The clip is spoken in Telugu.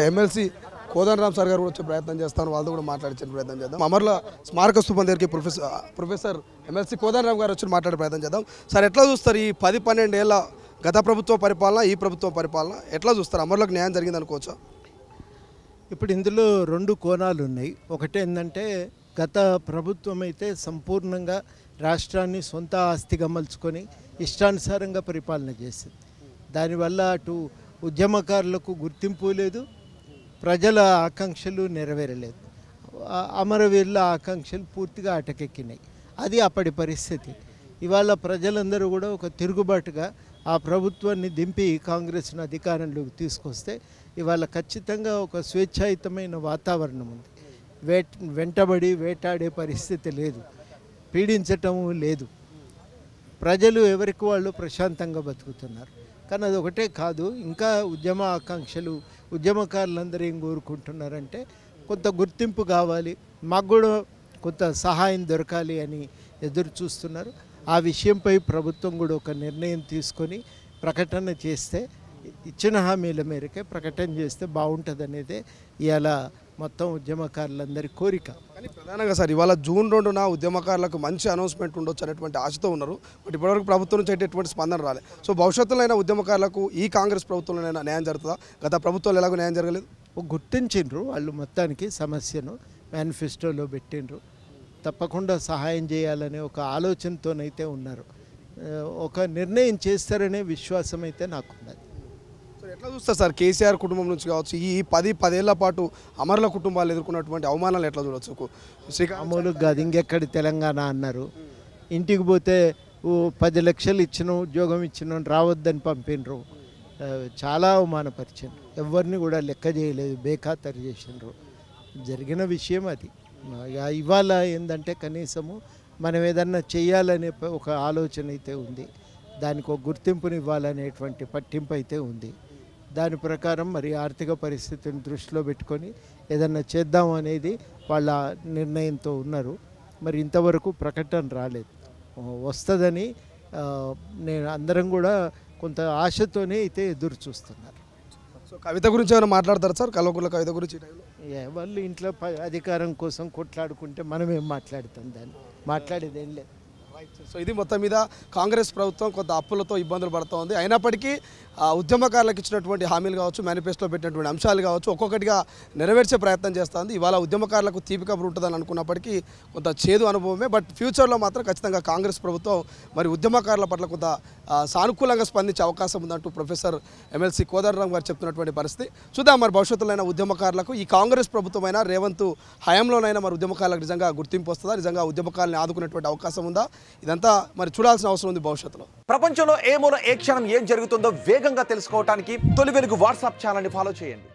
ఎమ్మెల్సీ కోదండరామ్ సార్ గారు వచ్చే ప్రయత్నం చేస్తాను, వాళ్ళతో కూడా మాట్లాడించే ప్రయత్నం చేద్దాం. అమర్ల స్మారక స్థూపం దగ్గరికి ప్రొఫెసర్ ఎమ్మెల్సీ కోదండరామ్ గారు వచ్చి మాట్లాడే ప్రయత్నం చేద్దాం. సార్ ఎట్లా చూస్తారు ఈ 10-12 ఏళ్ళ గత ప్రభుత్వ పరిపాలన, ఈ ప్రభుత్వ పరిపాలన ఎట్లా చూస్తారు? అమర్లకు న్యాయం జరిగింది అనుకోవచ్చా? ఇప్పుడు ఇందులో 2 కోణాలు ఉన్నాయి. ఒకటి ఏంటంటే గత ప్రభుత్వం అయితే సంపూర్ణంగా రాష్ట్రాన్ని సొంత ఆస్తిగా మలుచుకొని ఇష్టానుసారంగా పరిపాలన చేసింది. దానివల్ల అటు ఉద్యమకారులకు గుర్తింపు లేదు, ప్రజల ఆకాంక్షలు నెరవేరలేదు. అమరవీరుల ఆకాంక్షలు పూర్తిగా అటకెక్కినాయి. అది అప్పటి పరిస్థితి. ఇవాళ ప్రజలందరూ కూడా ఒక తిరుగుబాటుగా ఆ ప్రభుత్వాన్ని దింపి కాంగ్రెస్ను అధికారంలోకి తీసుకొస్తే ఇవాళ ఖచ్చితంగా ఒక స్వేచ్ఛాయుతమైన వాతావరణం ఉంది. వెంటబడి వేటాడే పరిస్థితి లేదు, పీడించటం లేదు. ప్రజలు ఎవరికి వాళ్ళు ప్రశాంతంగా బతుకుతున్నారు. కానీ అది ఒకటే కాదు, ఇంకా ఉద్యమ ఆకాంక్షలు ఉద్యమకారులందరూ ఏం కోరుకుంటున్నారంటే కొంత గుర్తింపు కావాలి, మాకు కూడా కొంత సహాయం దొరకాలి అని ఎదురు చూస్తున్నారు. ఆ విషయంపై ప్రభుత్వం కూడా ఒక నిర్ణయం తీసుకొని ప్రకటన చేస్తే, ఇచ్చిన హామీల మేరకే ప్రకటన చేస్తే బాగుంటుంది అనేదే ఇవాళ మొత్తం ఉద్యమకారులందరి కోరిక. కానీ ప్రధానంగా సార్ ఇవాళ జూన్ 2న ఉద్యమకారులకు మంచి అనౌన్స్మెంట్ ఉండొచ్చు అనేటువంటి ఆశతో ఉన్నారు. బట్ ఇప్పటివరకు ప్రభుత్వం నుంచి ఎటువంటి స్పందన రాలేదు. సో భవిష్యత్తులో ఉద్యమకారులకు ఈ కాంగ్రెస్ ప్రభుత్వంలో న్యాయం జరుగుతుందా? గత ప్రభుత్వాలు ఎలాగో న్యాయం జరగలేదు. గుర్తించిండ్రు వాళ్ళు, మొత్తానికి సమస్యను మేనిఫెస్టోలో పెట్టిండ్రు. తప్పకుండా సహాయం చేయాలనే ఒక ఆలోచనతోనైతే ఉన్నారు. ఒక నిర్ణయం చేస్తారనే విశ్వాసం అయితే నాకున్నది. ఎట్లా చూస్తారు సార్ కేసీఆర్ కుటుంబం నుంచి కావచ్చు, ఈ 10 ఏళ్ల పాటు అమరుల కుటుంబాలు ఎదుర్కొన్నటువంటి అవమానాలు ఎట్లా చూడవచ్చు? అమలు కాదు, ఇంకెక్కడి తెలంగాణ అన్నారు. ఇంటికి పోతే 10 లక్షలు ఇచ్చినాం, ఉద్యోగం ఇచ్చినాం, రావద్దని పంపినరు. చాలా అవమానపరిచారు. ఎవరిని కూడా లెక్క చేయలేదు, బేఖాతరు చేసినారు. జరిగిన విషయం అది. ఇవాళ ఏంటంటే కనీసము మనం ఏదన్నా చేయాలనే ఒక ఆలోచన అయితే ఉంది, దానికి ఒక గుర్తింపుని ఇవ్వాలనేటువంటి పట్టింపు అయితే ఉంది. దాని ప్రకారం మరి ఆర్థిక పరిస్థితిని దృష్టిలో పెట్టుకొని ఏదన్నా చేద్దాం అనేది వాళ్ళ నిర్ణయంతో ఉన్నారు. మరి ఇంతవరకు ప్రకటన రాలేదు, వస్తుందని నేను అందరం కూడా కొంత ఆశతోనే అయితే ఎదురు చూస్తున్నారు. సో కవిత గురించి ఏమైనా మాట్లాడతారు సార్? కల్వకుంట్ల కవిత గురించి వాళ్ళు ఇంట్లో అధికారం కోసం కొట్లాడుకుంటే మనం ఏం మాట్లాడుతాం, దాన్ని మాట్లాడేది ఏం లేదు. సో ఇది మొత్తం మీద కాంగ్రెస్ ప్రభుత్వం కొంత అప్పులతో ఇబ్బందులు పడుతోంది. అయినప్పటికీ ఉద్యమకారులకు ఇచ్చినటువంటి హామీలు కావచ్చు, మేనిఫెస్టోలో పెట్టినటువంటి అంశాలు కావచ్చు, ఒక్కొక్కటిగా నెరవేర్చే ప్రయత్నం చేస్తుంది. ఇవాళ ఉద్యమకారులకు తీపి కబురు ఉంటుందని అనుకున్నప్పటికీ కొంత చేదు అనుభవమే. బట్ ఫ్యూచర్లో మాత్రం ఖచ్చితంగా కాంగ్రెస్ ప్రభుత్వం మరి ఉద్యమకారుల పట్ల కొంత సానుకూలంగా స్పందించే అవకాశం ఉందంటూ ప్రొఫెసర్ ఎమ్మెల్సీ కోదండరామ్ గారు చెప్తున్నటువంటి పరిస్థితి. చూద్దాం మరి భవిష్యత్తులో ఉద్యమకారులకు ఈ కాంగ్రెస్ ప్రభుత్వమైనా రేవంత్ హయాంలోనైనా మరి ఉద్యమకారులకు నిజంగా గుర్తింపు వస్తుందా, నిజంగా ఉద్యమకారులను ఆదుకునేటువంటి అవకాశం ఉందా, ఇదంతా మరి చూడాల్సిన అవసరం ఉంది భవిష్యత్తులో. ప్రపంచంలో ఏ మూల ఏ క్షణం ఏం జరుగుతుందో వేగంగా తెలుసుకోవడానికి తొలి వెలుగు వాట్సాప్ ఛానల్ని ఫాలో చేయండి.